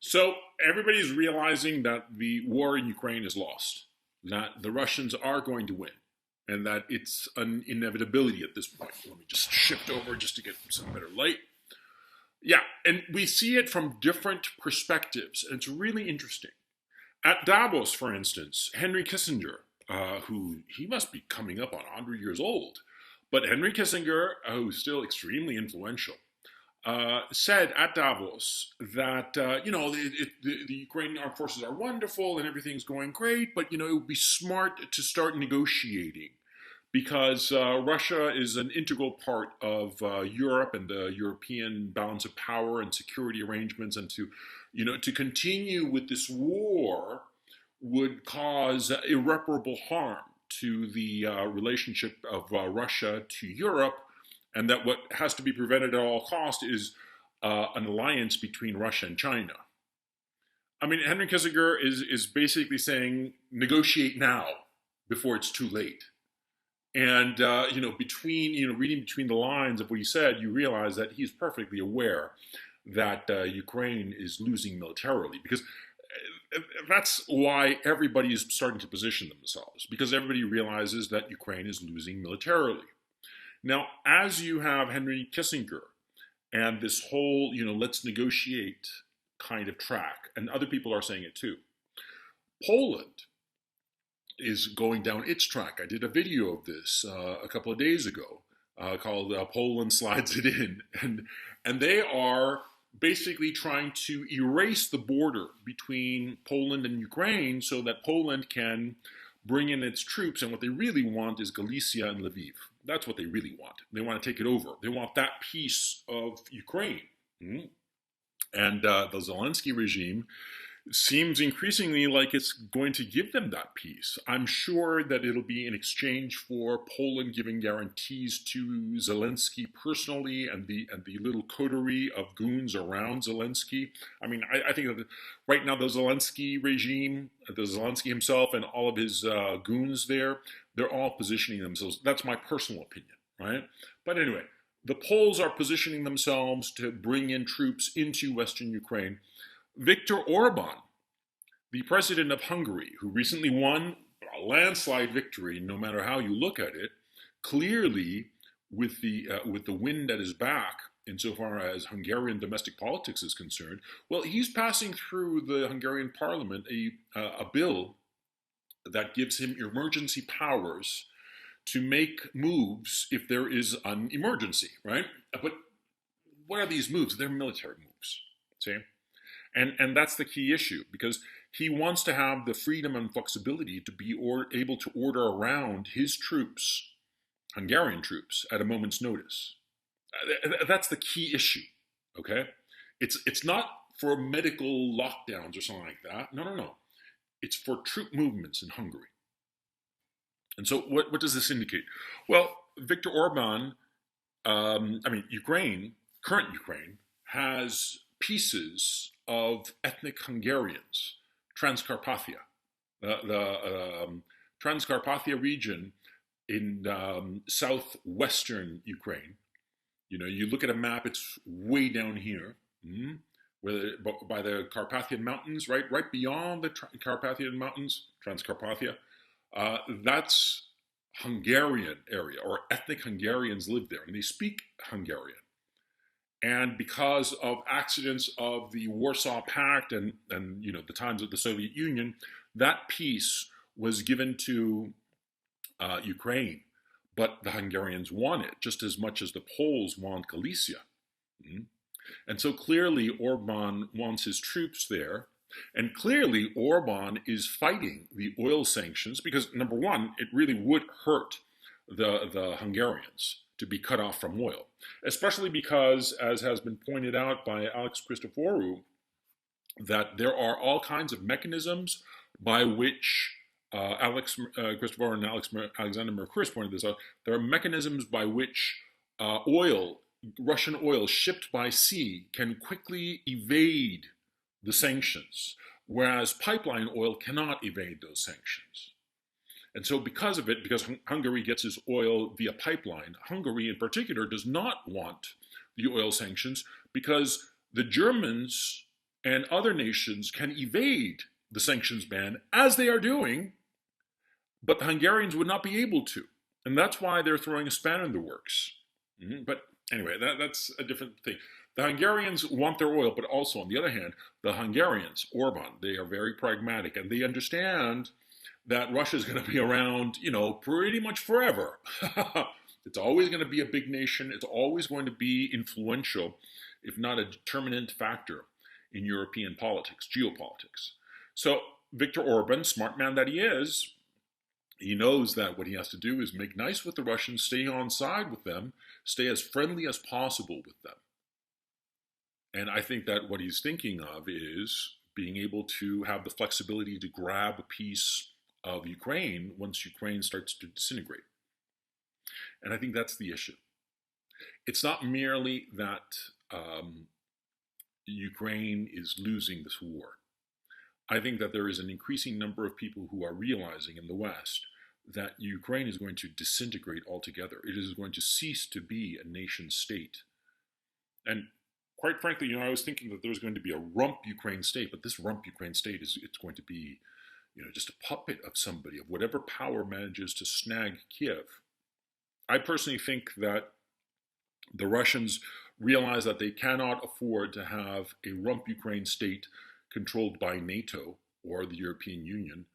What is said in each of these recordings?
So everybody's realizing that the war in Ukraine is lost, that the Russians are going to win, and that it's an inevitability at this point. Let me just shift over just to get some better light. Yeah, and we see it from different perspectives, and it's really interesting. At Davos, for instance, Henry Kissinger, who he must be coming up on 100 years old, but Henry Kissinger, who's still extremely influential, said at Davos that the Ukrainian armed forces are wonderful and everything's going great, but it would be smart to start negotiating because Russia is an integral part of Europe and the European balance of power and security arrangements, and to continue with this war would cause irreparable harm to the relationship of Russia to Europe, and that what has to be prevented at all cost is an alliance between Russia and China. I mean, Henry Kissinger is basically saying negotiate now before it's too late. And reading between the lines of what he said, you realize that he's perfectly aware that Ukraine is losing militarily, because that's why everybody is starting to position themselves, because everybody realizes that Ukraine is losing militarily. Now, as you have Henry Kissinger and this whole, let's negotiate kind of track, and other people are saying it too, Poland is going down its track. I did a video of this a couple of days ago called Poland Slides It In, and they are basically trying to erase the border between Poland and Ukraine so that Poland can bring in its troops, and what they really want is Galicia and Lviv. That's what they really want. They want to take it over. They want that piece of Ukraine. And the Zelensky regime seems increasingly like it's going to give them that piece. I'm sure that it'll be in exchange for Poland giving guarantees to Zelensky personally and the little coterie of goons around Zelensky. I mean, I think that right now the Zelensky regime, the Zelensky himself and all of his goons there, they're all positioning themselves. That's my personal opinion, right? But anyway, the Poles are positioning themselves to bring in troops into Western Ukraine. Viktor Orban, the president of Hungary, who recently won a landslide victory, no matter how you look at it, clearly with the wind at his back, insofar as Hungarian domestic politics is concerned, well, he's passing through the Hungarian parliament a bill that gives him emergency powers to make moves if there is an emergency, right? But what are these moves? They're military moves, see? And that's the key issue, because he wants to have the freedom and flexibility to be able to order around his troops, Hungarian troops, at a moment's notice. That's the key issue, okay? It's not for medical lockdowns or something like that. No. It's for troop movements in Hungary. And so what does this indicate? Well, Viktor Orban, Ukraine, current Ukraine, has pieces of ethnic Hungarians, Transcarpathia. The Transcarpathia region in southwestern Ukraine. You look at a map, it's way down here, by the Carpathian Mountains, right beyond the Carpathian Mountains, Transcarpathia. That's Hungarian area, or ethnic Hungarians live there, and they speak Hungarian. And because of accidents of the Warsaw Pact and the times of the Soviet Union, that piece was given to Ukraine. But the Hungarians want it just as much as the Poles want Galicia. And so clearly Orban wants his troops there. And clearly Orban is fighting the oil sanctions because, number one, it really would hurt the Hungarians to be cut off from oil, especially because, as has been pointed out by Alex Christoforou, that there are all kinds of mechanisms by which Alex Christoforou and Alexander Mercouris pointed this out. There are mechanisms by which Russian oil shipped by sea can quickly evade the sanctions, whereas pipeline oil cannot evade those sanctions. And so because of it, because Hungary gets its oil via pipeline, Hungary in particular does not want the oil sanctions because the Germans and other nations can evade the sanctions ban, as they are doing, but the Hungarians would not be able to. And that's why they're throwing a spanner in the works. But anyway, that's a different thing. The Hungarians want their oil, but also, on the other hand, the Hungarians, Orban, they are very pragmatic, and they understand that Russia is going to be around, pretty much forever. It's always going to be a big nation. It's always going to be influential, if not a determinant factor in European politics, geopolitics. So Viktor Orban, smart man that he is, he knows that what he has to do is make nice with the Russians, stay on side with them, stay as friendly as possible with them. And I think that what he's thinking of is being able to have the flexibility to grab a piece of Ukraine once Ukraine starts to disintegrate. And I think that's the issue. It's not merely that Ukraine is losing this war. I think that there is an increasing number of people who are realizing in the West that Ukraine is going to disintegrate altogether. It is going to cease to be a nation state. And quite frankly, I was thinking that there's going to be a rump Ukraine state, but this rump Ukraine state it's going to be, just a puppet of somebody, of whatever power manages to snag Kiev. I personally think that the Russians realize that they cannot afford to have a rump Ukraine state controlled by NATO or the European Union.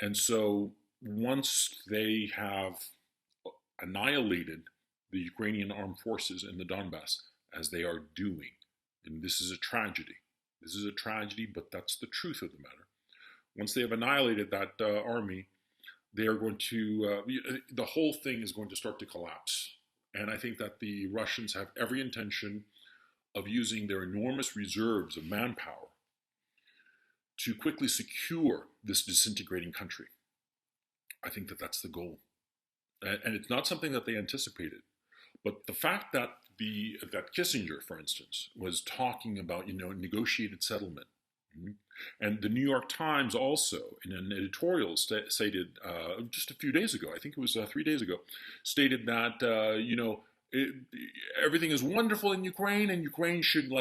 And so once they have annihilated the Ukrainian armed forces in the Donbass, as they are doing, and this is a tragedy. This is a tragedy, but that's the truth of the matter. Once they have annihilated that army, they are going to, the whole thing is going to start to collapse. And I think that the Russians have every intention of using their enormous reserves of manpower to quickly secure this disintegrating country. I think that that's the goal. And it's not something that they anticipated. But the fact that that Kissinger, for instance, was talking about, negotiated settlement. And the New York Times also, in an editorial stated just a few days ago, I think it was 3 days ago, stated that, everything is wonderful in Ukraine, and Ukraine should,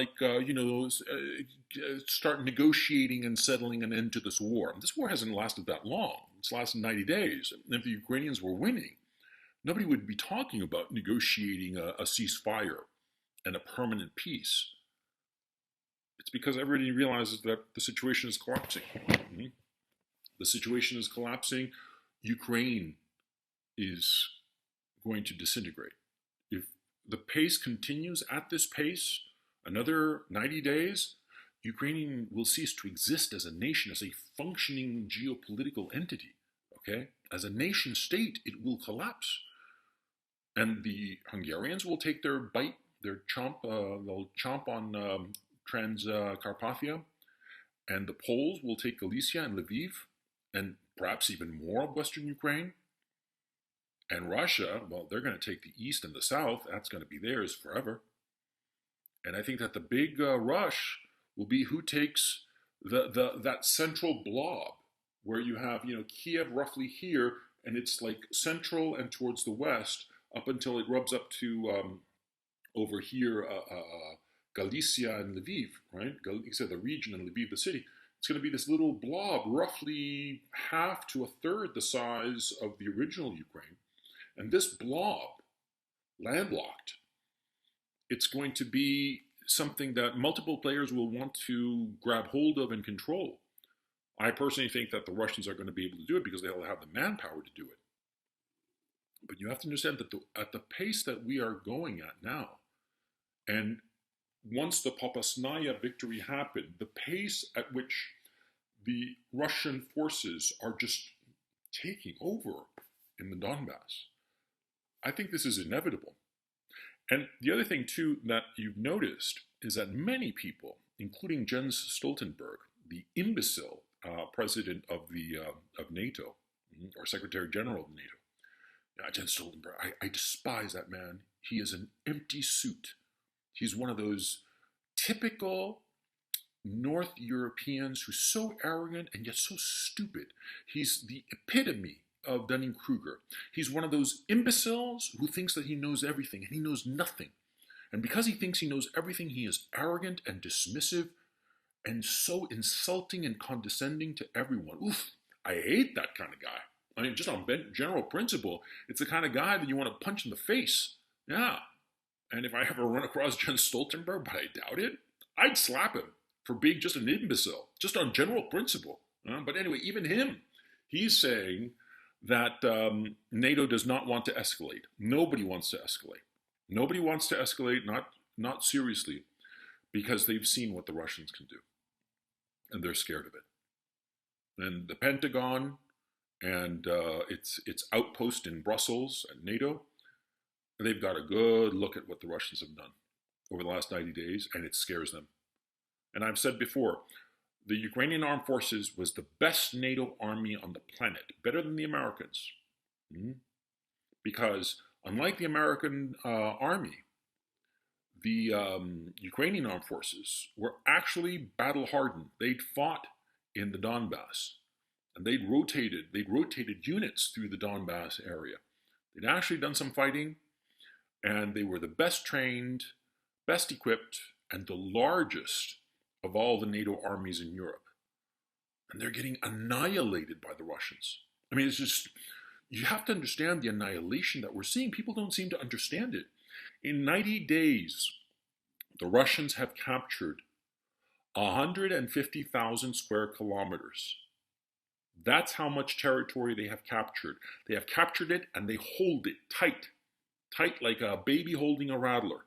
start negotiating and settling an end to this war. And this war hasn't lasted that long. It's lasted 90 days. And if the Ukrainians were winning, nobody would be talking about negotiating a ceasefire and a permanent peace. It's because everybody realizes that the situation is collapsing. The situation is collapsing. Ukraine is going to disintegrate. If the pace continues at this pace, another 90 days, Ukraine will cease to exist as a nation, as a functioning geopolitical entity. Okay? As a nation state, it will collapse. And the Hungarians will take their bite, their chomp, they'll chomp on Transcarpathia, and the Poles will take Galicia and Lviv, and perhaps even more of Western Ukraine. And Russia, well, they're going to take the east and the south. That's going to be theirs forever. And I think that the big rush will be who takes that central blob, where you have, Kiev roughly here, and it's like central and towards the west, up until it rubs up to over here, Galicia and Lviv, right? Galicia, the region, and Lviv, the city. It's going to be this little blob, roughly half to a third the size of the original Ukraine. And this blob, landlocked, it's going to be something that multiple players will want to grab hold of and control. I personally think that the Russians are going to be able to do it because they'll have the manpower to do it. But you have to understand that at the pace that we are going at now, and once the Popasnaya victory happened, the pace at which the Russian forces are just taking over in the Donbass, I think this is inevitable. And the other thing, too, that you've noticed is that many people, including Jens Stoltenberg, the imbecile president of NATO, or Secretary General of NATO, Jens Stoltenberg, I despise that man. He is an empty suit. He's one of those typical North Europeans who's so arrogant and yet so stupid. He's the epitome of Dunning-Kruger. He's one of those imbeciles who thinks that he knows everything, and he knows nothing. And because he thinks he knows everything, he is arrogant and dismissive and so insulting and condescending to everyone. Oof, I hate that kind of guy. I mean, just on general principle, it's the kind of guy that you want to punch in the face. Yeah. And if I ever run across Jens Stoltenberg, but I doubt it, I'd slap him for being just an imbecile, just on general principle. But anyway, even him, he's saying that NATO does not want to escalate. Nobody wants to escalate. Nobody wants to escalate, not seriously, because they've seen what the Russians can do, and they're scared of it. And the Pentagon and its outpost in Brussels and NATO, they've got a good look at what the Russians have done over the last 90 days, and it scares them. And I've said before, the Ukrainian armed forces was the best NATO army on the planet, better than the Americans. Because unlike the American army, the Ukrainian armed forces were actually battle-hardened. They'd fought in the Donbass, and they'd rotated units through the Donbass area. They'd actually done some fighting, and they were the best trained, best equipped, and the largest of all the NATO armies in Europe. And they're getting annihilated by the Russians. I mean, it's just, you have to understand the annihilation that we're seeing. People don't seem to understand it. In 90 days, the Russians have captured 150,000 square kilometers. That's how much territory they have captured. They have captured it and they hold it tight like a baby holding a rattler.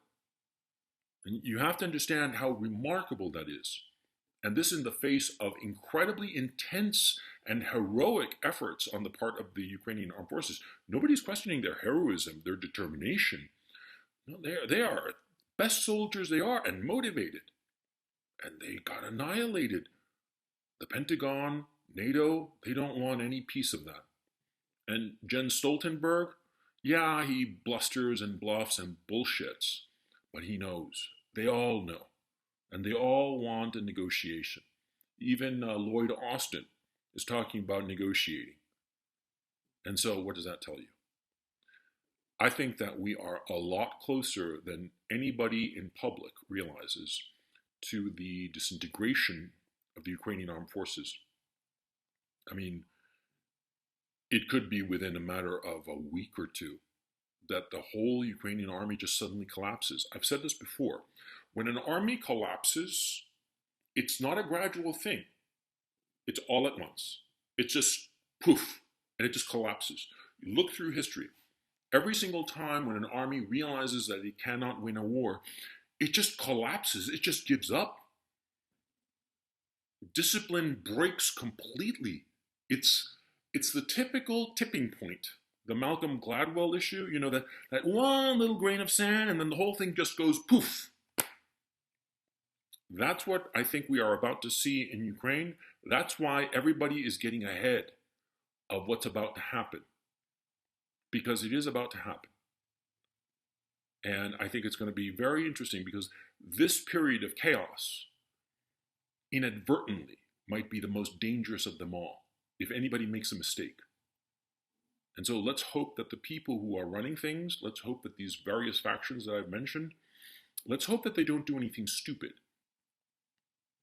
And you have to understand how remarkable that is. And this in the face of incredibly intense and heroic efforts on the part of the Ukrainian armed forces. Nobody's questioning their heroism, their determination. No, they are best soldiers they are, and motivated. And they got annihilated. The Pentagon, NATO, they don't want any piece of that. And Jens Stoltenberg, yeah, he blusters and bluffs and bullshits, but he knows. They all know. And they all want a negotiation. Even Lloyd Austin is talking about negotiating. And so what does that tell you? I think that we are a lot closer than anybody in public realizes to the disintegration of the Ukrainian armed forces. I mean, it could be within a matter of a week or two that the whole Ukrainian army just suddenly collapses. I've said this before. When an army collapses, it's not a gradual thing. It's all at once. It's just poof, and it just collapses. You look through history. Every single time when an army realizes that it cannot win a war, it just collapses. It just gives up. Discipline breaks completely. It's the typical tipping point. The Malcolm Gladwell issue, you know, that one little grain of sand and then the whole thing just goes poof. That's what I think we are about to see in Ukraine. That's why everybody is getting ahead of what's about to happen. Because it is about to happen. And I think it's going to be very interesting because this period of chaos inadvertently might be the most dangerous of them all if anybody makes a mistake. And so let's hope that the people who are running things, let's hope that these various factions that I've mentioned, let's hope that they don't do anything stupid.